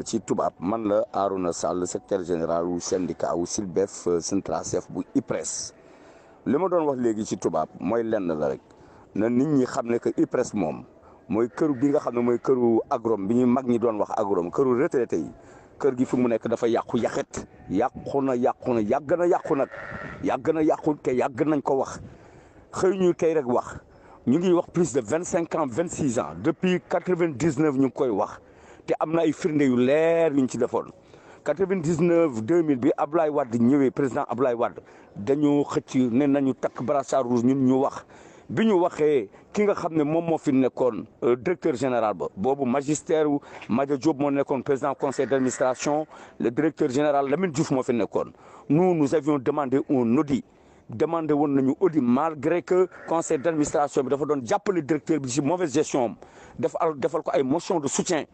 ci tubaab man la Arouna Sall secrétaire général wu syndicat wu SYLBEF Syntracef bu IPRES li ma doon wax léegi ci tubaab mooy lenn la rek na nit ñi xam ne que IPRES moom mooy kër bi nga xam ne mooy këru agrom bi ñu mag ñi doon wax agrom këru retraité yi kër gi fi mu nekk dafa yàqu yaxet yàqu na yàgg na yàqu nag yàgg na yàqu te yàgg nañ ko wax xëy ñu tey rek wax ñu ngi wax plus de 25 ans 26 ans depuis 99 ñu ngi koy wax. te am na ay firnde yu leer yuñ ci defoon 99 2000 bi Ablaye Wade ñëwee président Ablaye Wade dañoo xëcc ne nañu takk brassard rouge ñun ñu wax bi ñu waxee ki nga xam ne moom moo fi nekkoon directeur général ba boobu magistère wu Madia Diop moo nekkoon président conseil d' administration le directeur général Lamine Diouf moo fi nekkoon nous avions demandé un audit demandé woon nañu audit malgré que conseil d' administration bi dafa doon jàppale directeur bi ci mauvaise gestion am defal ko ay motion de soutien